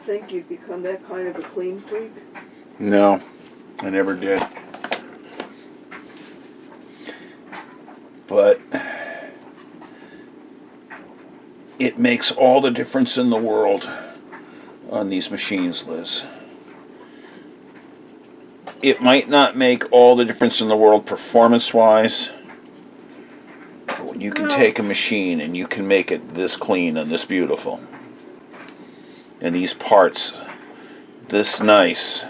think you'd become that kind of a clean freak? No, I never did. But it makes all the difference in the world on these machines, Liz. It might not make all the difference in the world performance-wise, but when you can take a machine and you can make it this clean and this beautiful, and these parts this nice.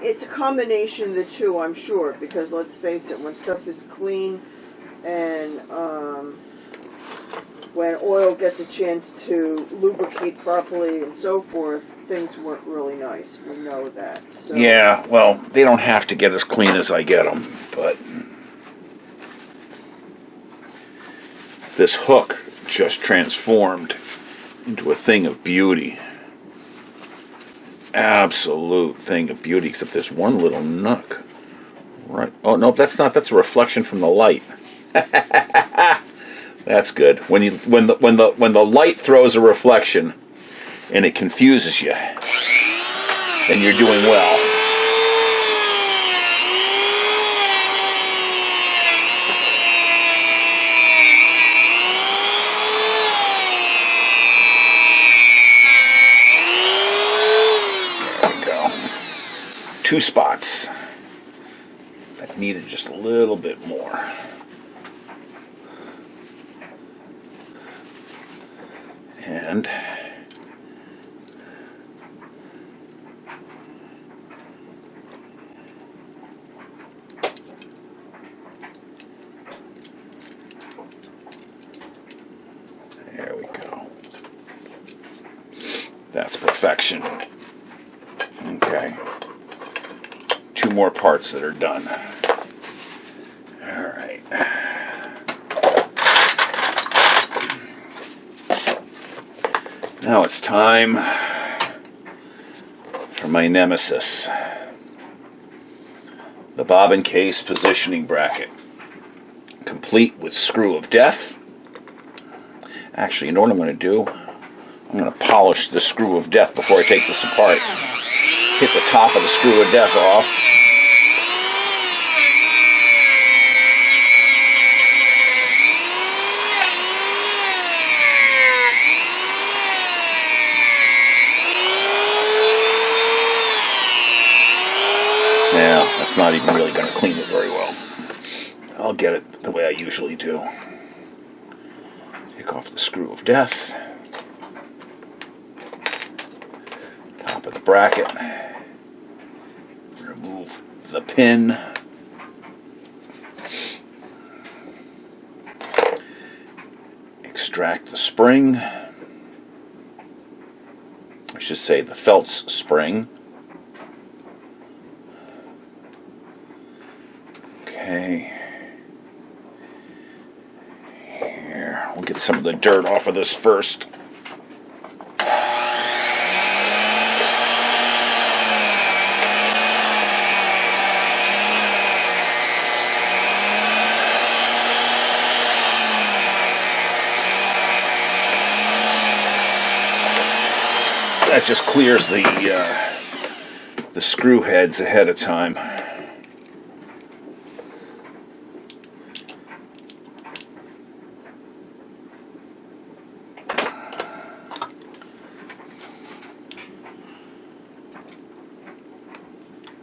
It's a combination of the two, I'm sure, because let's face it, when stuff is clean and when oil gets a chance to lubricate properly and so forth, things weren't really nice. We know that. So. Yeah, well, they don't have to get as clean as I get them, but this hook just transformed into a thing of beauty. Absolute thing of beauty, except there's one little nook. Right. Oh, no, that's not. That's a reflection from the light. That's good. When the light throws a reflection and it confuses you, then you're doing well. There we go. 2 spots that needed just a little bit more. And there we go. That's perfection. Okay. 2 more parts that are done. All right. Now it's time for my nemesis, the bobbin case positioning bracket, complete with screw of death. Actually, you know what I'm going to do? I'm going to polish the screw of death before I take this apart. Hit the top of the screw of death off. Yeah, that's not even really going to clean it very well. I'll get it the way I usually do. Take off the screw of death. Top of the bracket. Remove the pin. Extract the spring. I should say the Phelps spring. Okay. Here, we'll get some of the dirt off of this first. That just clears the screw heads ahead of time.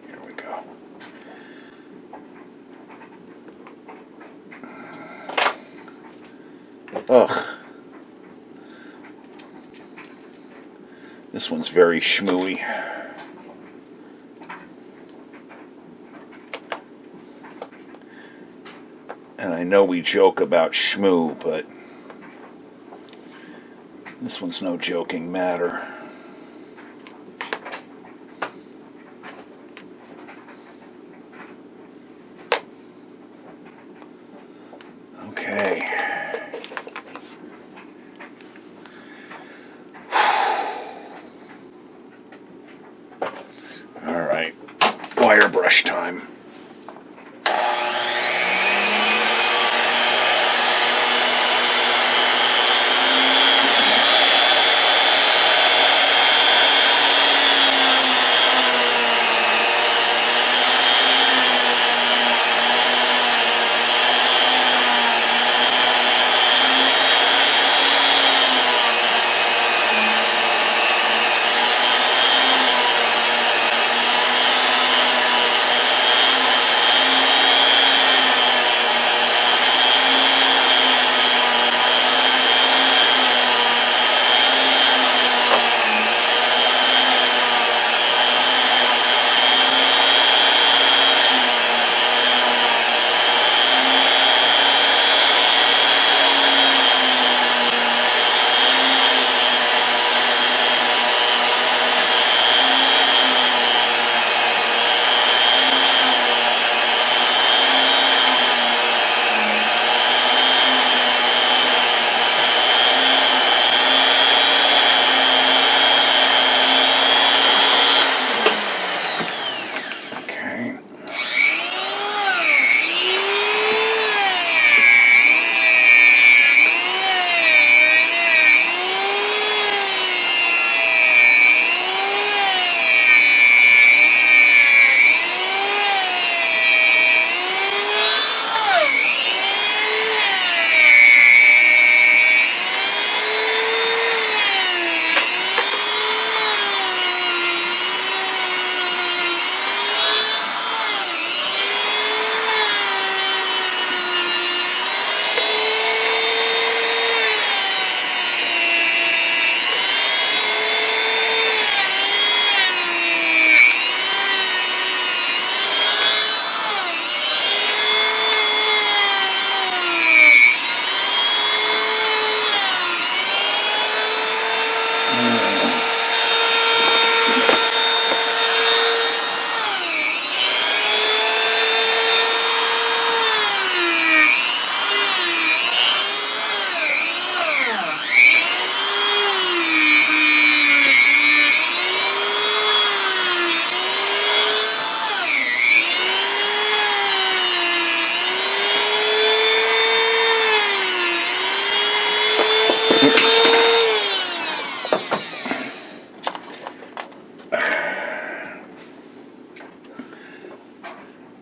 Here we go. Ugh. This one's very schmooey. And I know we joke about schmoo, but this one's no joking matter. Okay. All right, wire brush time.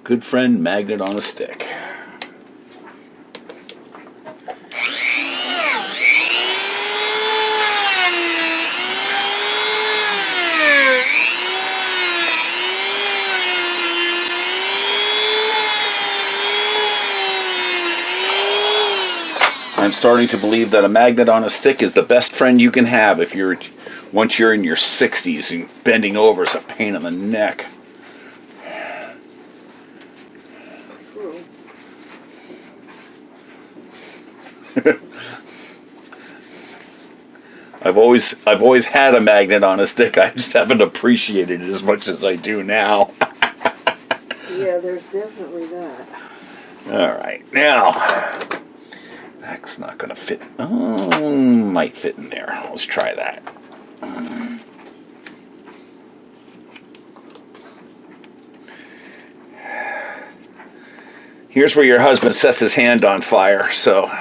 Good friend magnet on a stick. I'm starting to believe that a magnet on a stick is the best friend you can have if you're once you're in your 60s and bending over is a pain in the neck. True. I've always had a magnet on a stick. I just haven't appreciated it as much as I do now. Yeah, there's definitely that. All right, now that's not going to fit. Might fit in there. Let's try that. Here's where your husband sets his hand on fire, so.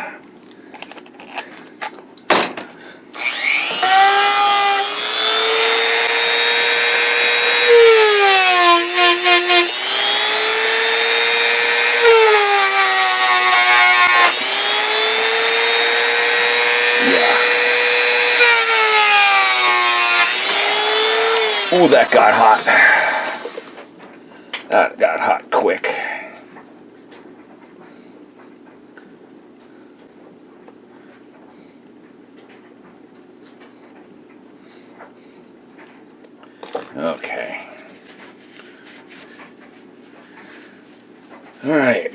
Oh, that got hot. That got hot quick. Okay. All right.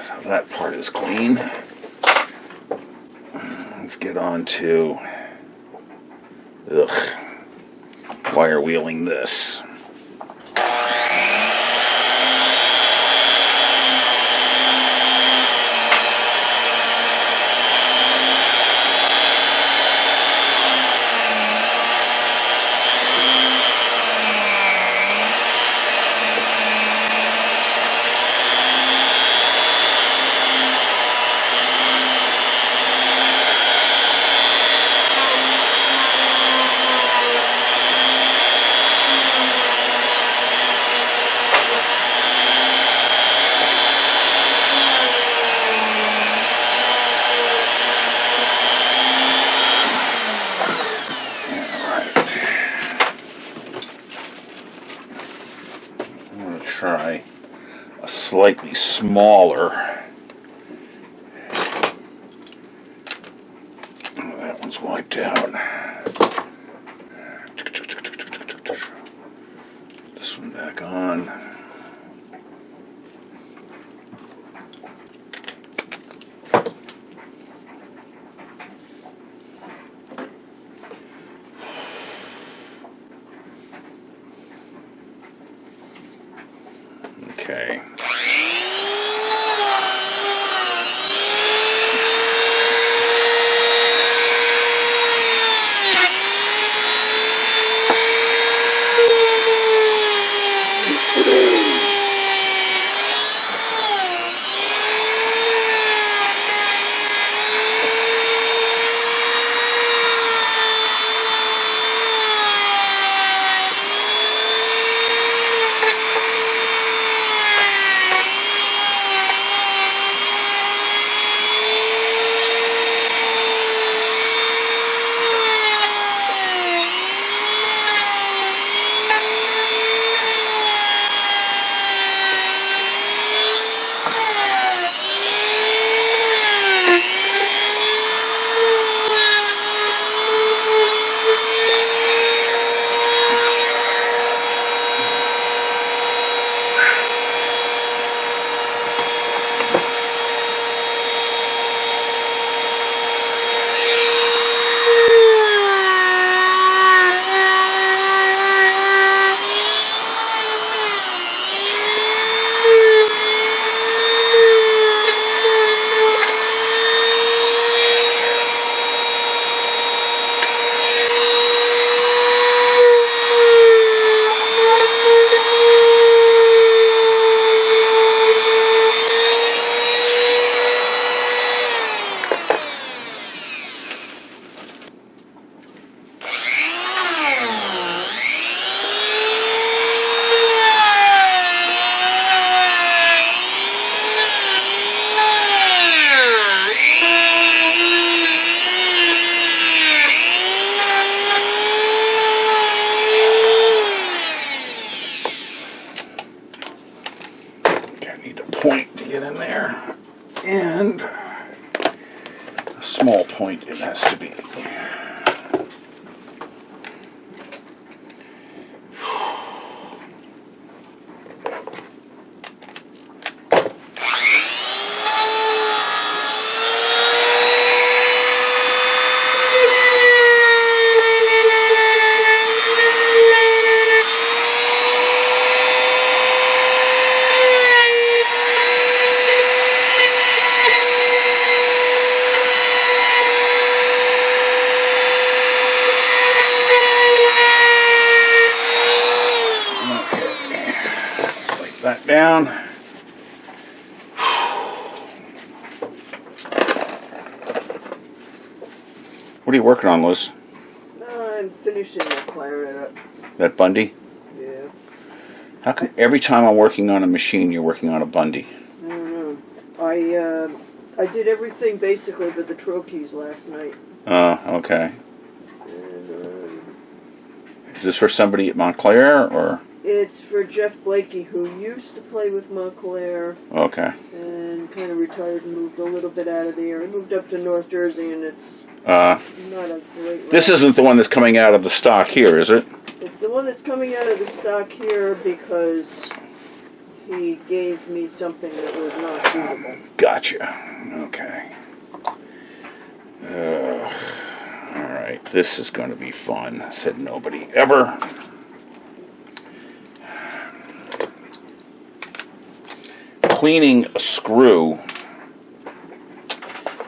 So that part is clean. Let's get on to wire wheeling this. Try a slightly smaller. Oh, that one's wiped out. This one back on. Okay. point it has to be. That down. What are you working on, Liz? I'm finishing the clarinet up. That Bundy? Yeah. How come every time I'm working on a machine, you're working on a Bundy? I don't know. I did everything basically but the trochees last night. Oh, okay. And, Is this for somebody at Montclair, or? it's for Jeff Blakey, who used to play with Montclair Okay. and kind of retired and moved a little bit out of the area. Moved up to North Jersey, and it's not a great. This route. isn't the one that's coming out of the stock here, is it? It's the one that's coming out of the stock here because he gave me something that was not suitable. Gotcha. Okay. All right. This is going to be fun, said nobody ever. Cleaning a screw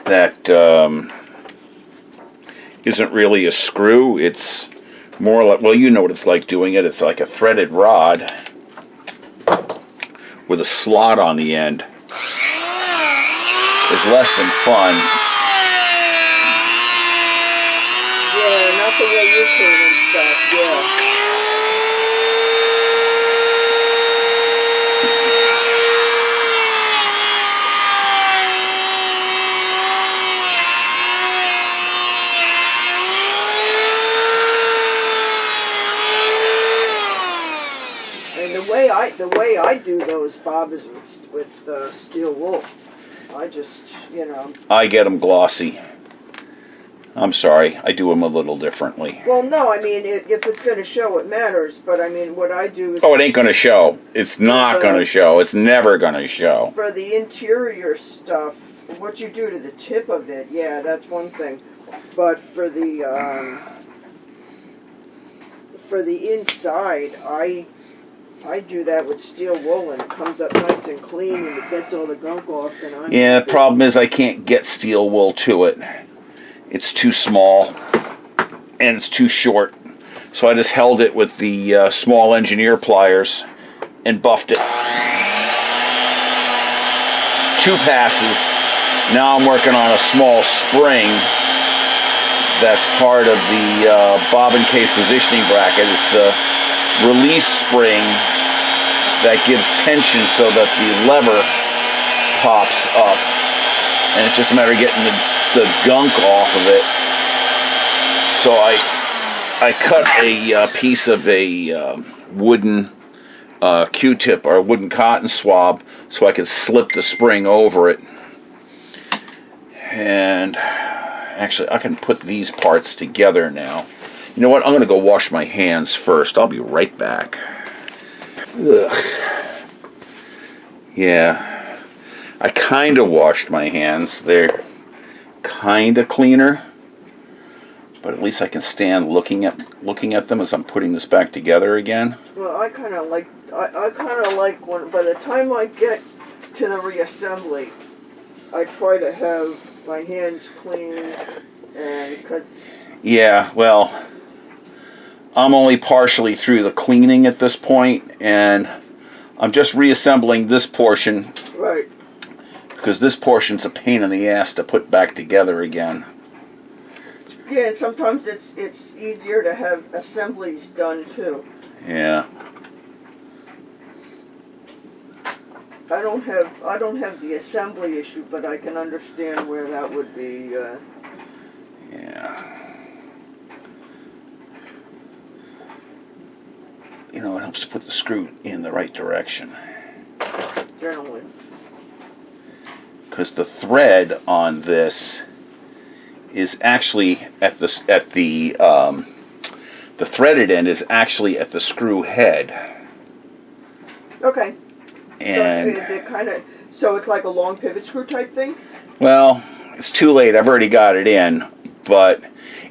that isn't really a screw. It's more like, well, you know what it's like doing it. It's like a threaded rod with a slot on the end. Is less than fun. Yeah, not the way you clean and stuff, yeah. The way I do those, Bob, is with steel wool. I just, I get them glossy. I'm sorry, I do them a little differently. Well, no, I mean, if it's going to show, it matters. But I mean, what I do is. Oh, it ain't going to show. It's not going to show. It's never going to show. For the interior stuff, what you do to the tip of it, yeah, that's one thing. But for the inside, I do that with steel wool, and it comes up nice and clean, and it gets all the gunk off. And Yeah, the problem is I can't get steel wool to it. It's too small, and it's too short. So I just held it with the small engineer pliers and buffed it. 2 passes. Now I'm working on a small spring that's part of the bobbin case positioning bracket. It's the release spring that gives tension so that the lever pops up, and it's just a matter of getting the gunk off of it. So I cut a piece of a wooden Q-tip or a wooden cotton swab so I could slip the spring over it. And actually I can put these parts together now. You know what? I'm going to go wash my hands first. I'll be right back. Ugh. Yeah. I kind of washed my hands. They're kind of cleaner. But at least I can stand looking at them as I'm putting this back together again. Well, I kind of like when, by the time I get to the reassembly, I try to have my hands clean, and because... Yeah, well, I'm only partially through the cleaning at this point, and I'm just reassembling this portion. Right. Because this portion's a pain in the ass to put back together again. Yeah, and sometimes it's easier to have assemblies done too. Yeah. I don't have the assembly issue, but I can understand where that would be. Yeah. You know, it helps to put the screw in the right direction. Generally. Because the thread on this is actually at the threaded end is actually at the screw head. Okay. And so is it kind of so it's like a long pivot screw type thing? well, it's too late. I've already got it in, but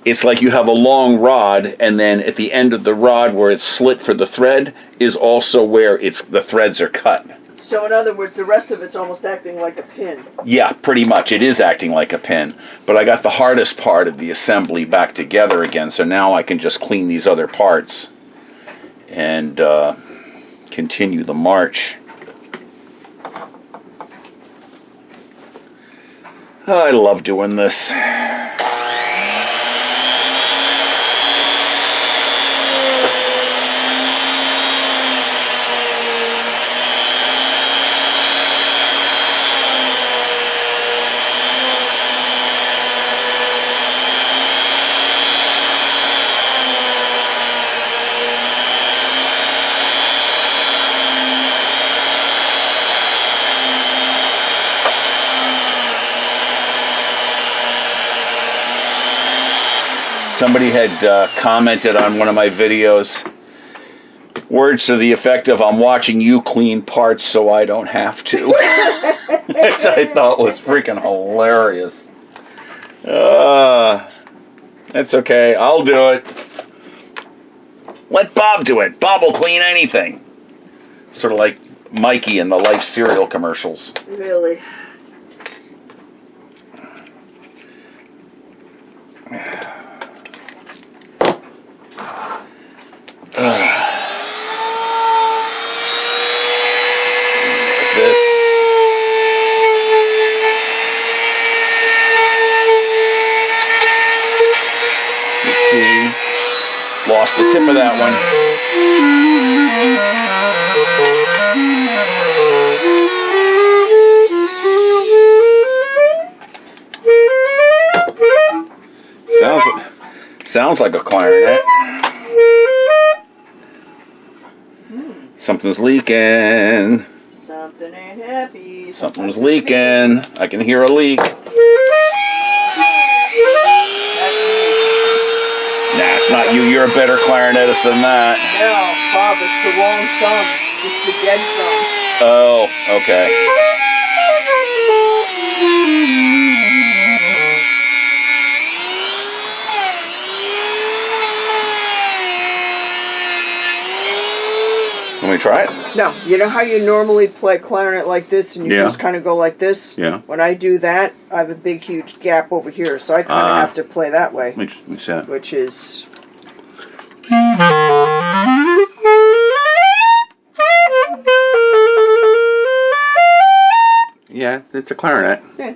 it's like you have a long rod, and then at the end of the rod where it's slit for the thread is also where the threads are cut. So in other words, the rest of it's almost acting like a pin. Yeah, pretty much. It is acting like a pin. But I got the hardest part of the assembly back together again, so now I can just clean these other parts and continue the march. Oh, I love doing this. Somebody had commented on one of my videos, words to the effect of, "I'm watching you clean parts so I don't have to." Which I thought was freaking hilarious. That's okay, I'll do it. Let Bob do it. Bob will clean anything. Sort of like Mikey in the Life cereal commercials. Really? Lost the tip of that one. Sounds like a clarinet. Something's leaking. Something ain't happy. Something's leaking. I can hear a leak. Nah, it's not you. You're a better clarinetist than that. No, Bob, it's the wrong thumb. It's the dead thumb. Oh, okay. Let me try it. No, you know how you normally play clarinet like this and you just kind of go like this? Yeah. When I do that, I have a big, huge gap over here, so I kind of have to play that way. Let me see that. Which is... Yeah, it's a clarinet. Yeah.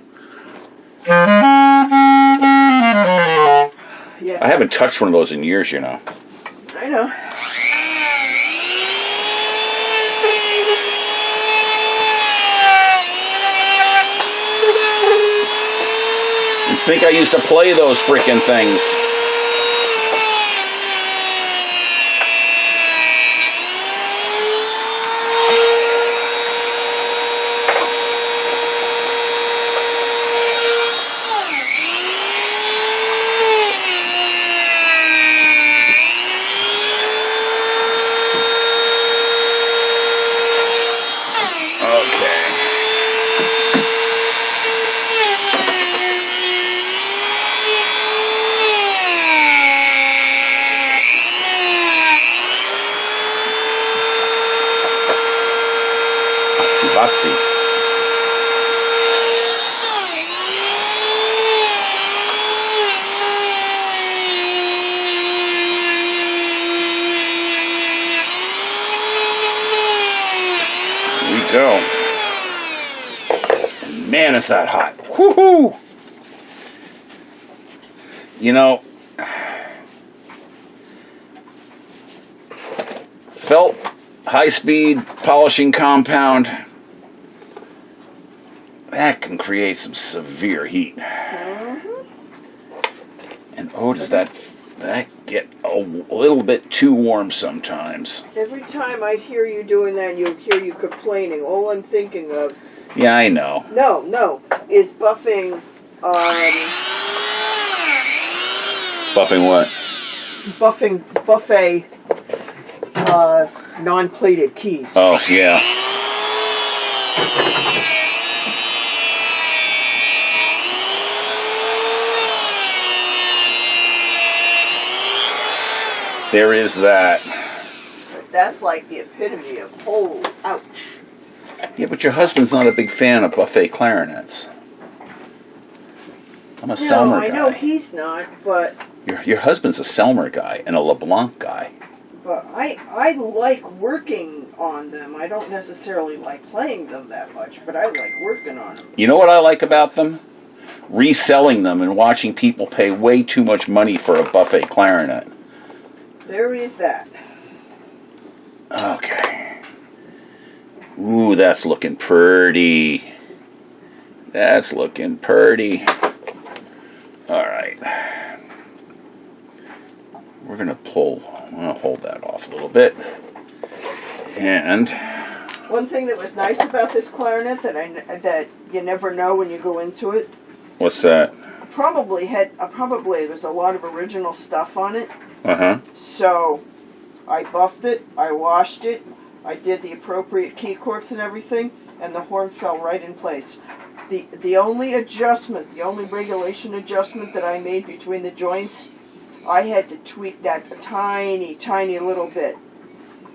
Yeah. I haven't touched one of those in years, you know. I know. I think I used to play those freaking things. Go. Man, is that hot. Woohoo! You know, felt high-speed polishing compound, that can create some severe heat. And oh, does that get a little bit too warm sometimes. Every time I hear you doing that, you hear you complaining. All I'm thinking of... Yeah, I know. No, is buffing Buffing what? Buffet non-plated keys. Oh, yeah. There is that. That's like the epitome of oh, ouch. Yeah, but your husband's not a big fan of buffet clarinets. I'm a Selmer guy. I know he's not, but Your husband's a Selmer guy and a LeBlanc guy. but I like working on them. I don't necessarily like playing them that much, but I like working on them. You know what I like about them? Reselling them and watching people pay way too much money for a buffet clarinet. There is that. Okay. Ooh, that's looking pretty. That's looking pretty. All right. We're going to pull. I'm going to hold that off a little bit. And One thing that was nice about this clarinet that you never know when you go into it. what's that? Probably there's a lot of original stuff on it. Uh-huh. So I buffed it, I washed it, I did the appropriate key cords and everything, and the horn fell right in place. The only adjustment, the only regulation adjustment that I made between the joints, I had to tweak that a tiny, tiny little bit.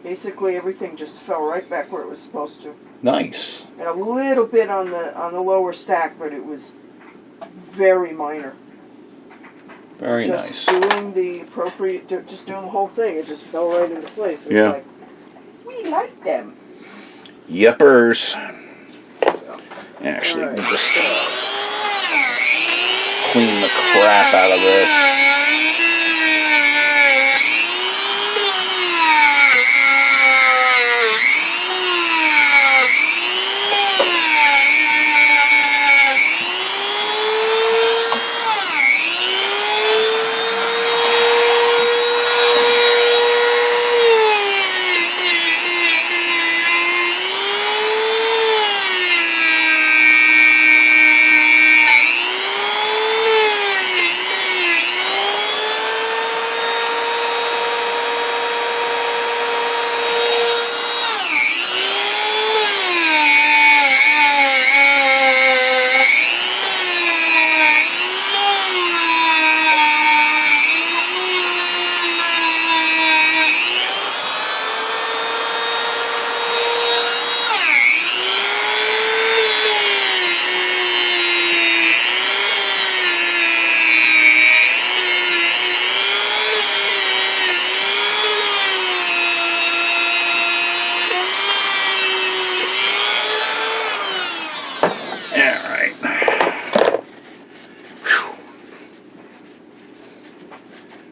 Basically everything just fell right back where it was supposed to. Nice. And a little bit on the lower stack, but it was very minor. Very Just nice. doing the appropriate, just doing the whole thing. It just fell right into place. It was Yeah. like, we like them. Yepers. Actually, All right. we'll just clean the crap out of this.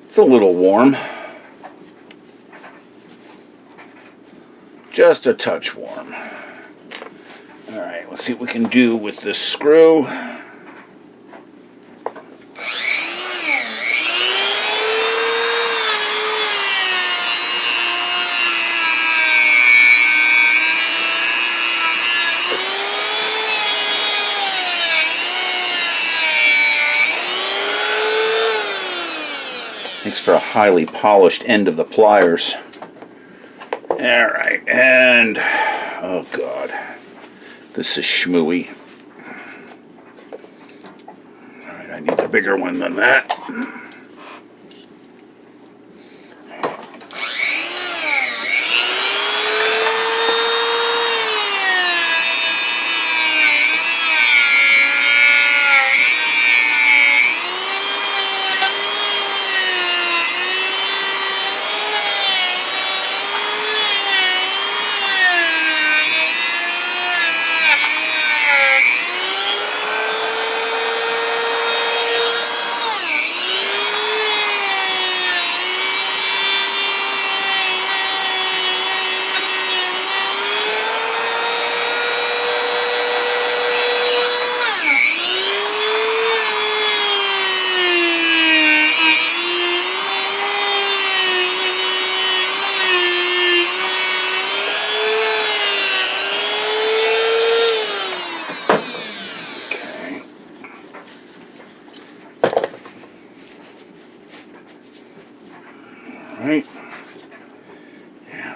It's a little warm. Just a touch warm. Alright, let's see what we can do with this screw. Makes for a highly polished end of the pliers. Alright, and oh god, this is schmooey. Alright, I need a bigger one than that.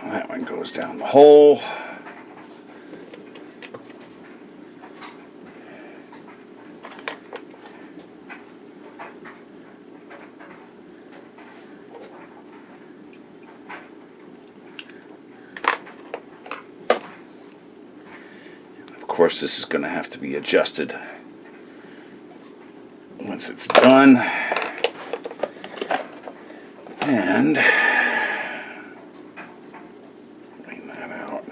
That one goes down the hole. Of course, this is going to have to be adjusted once it's done. And clean that out.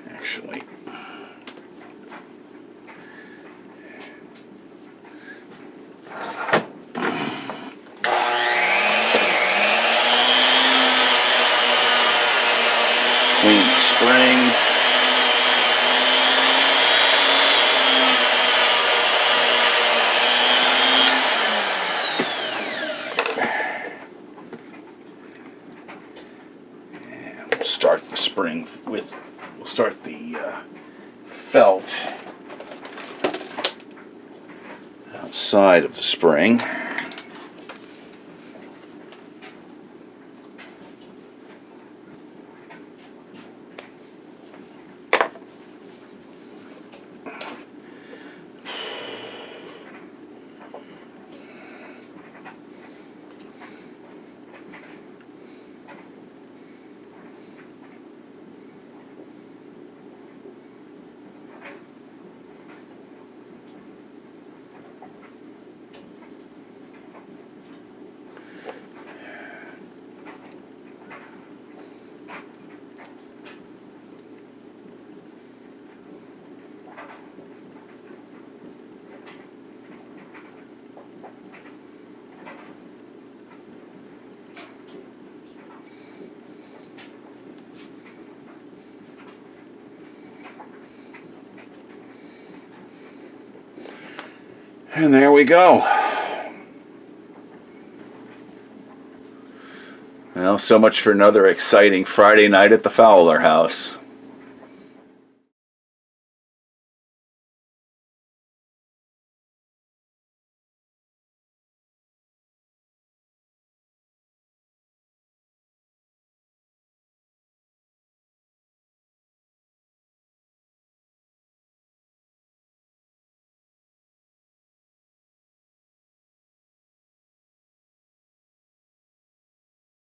Actually, clean the spring. Start the spring with, we'll start the felt outside of the spring. And there we go. Well, so much for another exciting Friday night at the Fowler house.